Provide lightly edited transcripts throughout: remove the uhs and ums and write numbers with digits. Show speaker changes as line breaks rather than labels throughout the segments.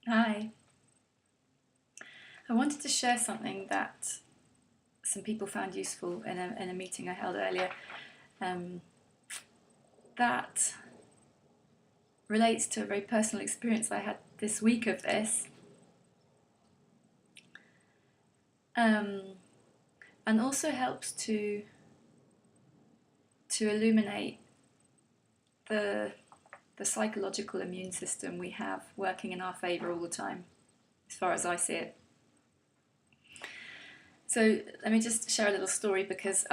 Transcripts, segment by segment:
Hi. I wanted to share something that some people found useful in a meeting I held earlier um, that relates to a very personal experience I had this week of this, um, and also helps to illuminate the the psychological immune system we have working in our favour all the time, as far as I see it. So let me just share a little story because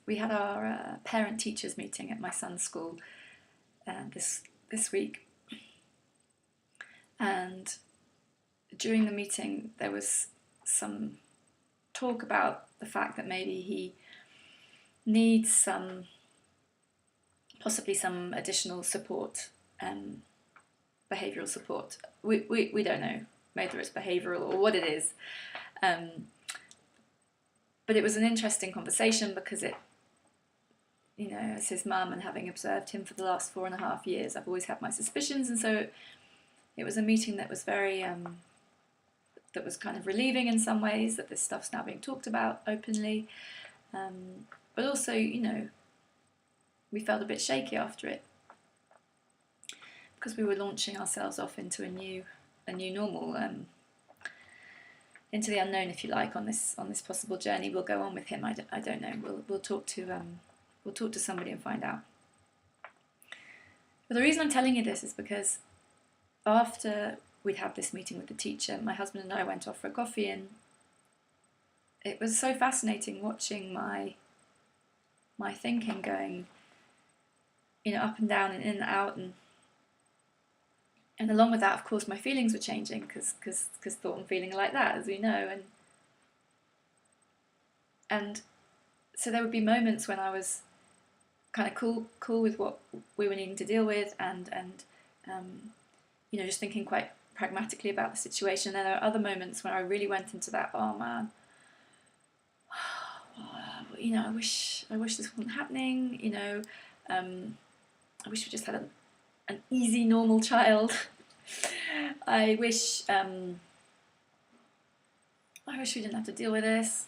we had our parent teachers meeting at my son's school this week, and during the meeting there was some talk about the fact that maybe he needs possibly some additional support, behavioural support. We don't know whether it's behavioural or what it is, but it was an interesting conversation because as his mum and having observed him for the last 4.5 years, I've always had my suspicions, and so it was a meeting that was very that was kind of relieving in some ways that this stuff's now being talked about openly, but also, we felt a bit shaky after it because we were launching ourselves off into a new normal, into the unknown, if you like, on this possible journey we'll go on with him. I don't know. We'll talk to somebody and find out. But the reason I'm telling you this is because after we'd had this meeting with the teacher, my husband and I went off for a coffee, and it was so fascinating watching my thinking going, up and down and in and out, and along with that, of course, my feelings were changing because thought and feeling are like that, as we know, and so there would be moments when I was kind of cool with what we were needing to deal with, and just thinking quite pragmatically about the situation. And there are other moments when I really went into that, oh man, I wish this wasn't happening. I wish we just had an easy, normal child. I wish we didn't have to deal with this.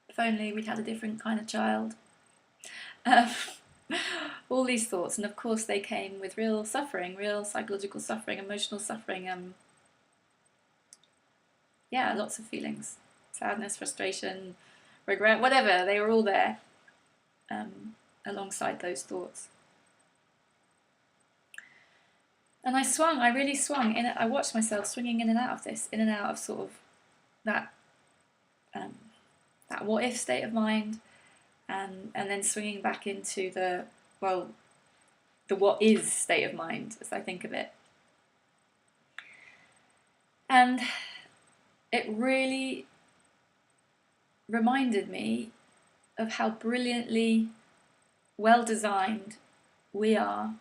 If only we'd had a different kind of child. All these thoughts, and of course they came with real suffering, real psychological suffering, emotional suffering. Lots of feelings: sadness, frustration, regret, whatever. They were all there, alongside those thoughts. And I really swung in it. I watched myself swinging in and out of this, in and out of sort of that what if state of mind, and then swinging back into the what is state of mind, as I think of it. And it really reminded me of how brilliantly well designed we are,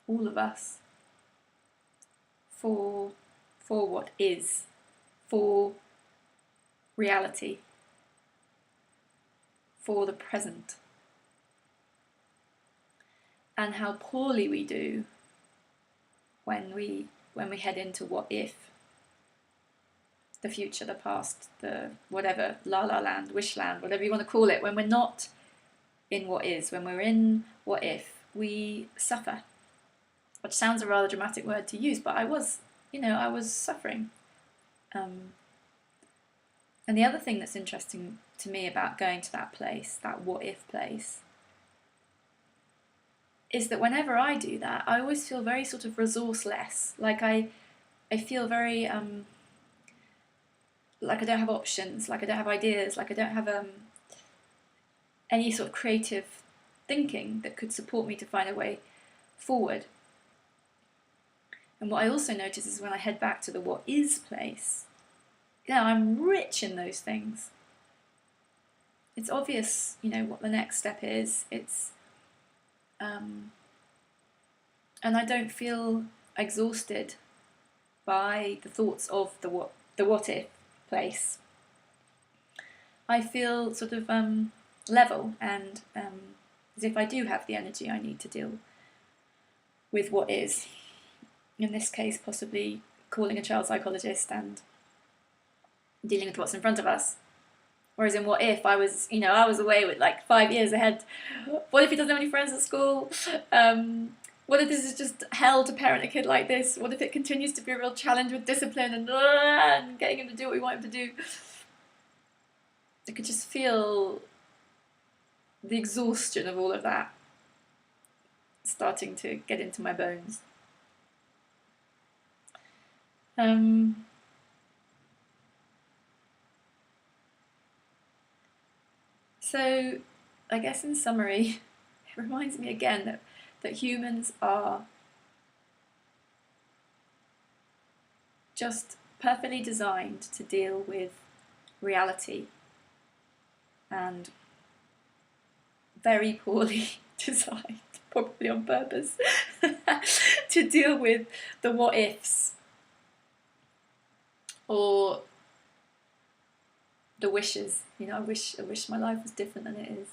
all of us, for what is, for reality, for the present, and how poorly we do when we head into what if, the future, the past, the whatever, la la land, wish land, whatever you want to call it. When we're not in what is, when we're in what if, we suffer. Which sounds a rather dramatic word to use, but I was suffering. And the other thing that's interesting to me about going to that place, that what if place, is that whenever I do that, I always feel very sort of resourceless. Like I feel very like I don't have options, like I don't have ideas, like I don't have any sort of creative thinking that could support me to find a way forward. And what I also notice is when I head back to the what is place, I'm rich in those things. It's obvious, what the next step is. It's and I don't feel exhausted by the thoughts of the what if place. I feel sort of level and as if I do have the energy I need to deal with what is. In this case, possibly calling a child psychologist and dealing with what's in front of us. Whereas in what if, I was away with like 5 years ahead. What if he doesn't have any friends at school? What if this is just hell to parent a kid like this? What if it continues to be a real challenge with discipline and getting him to do what we want him to do? I could just feel the exhaustion of all of that starting to get into my bones. So, I guess in summary, it reminds me again that humans are just perfectly designed to deal with reality, and very poorly designed, probably on purpose, to deal with the what ifs or the wishes. I wish my life was different than it is.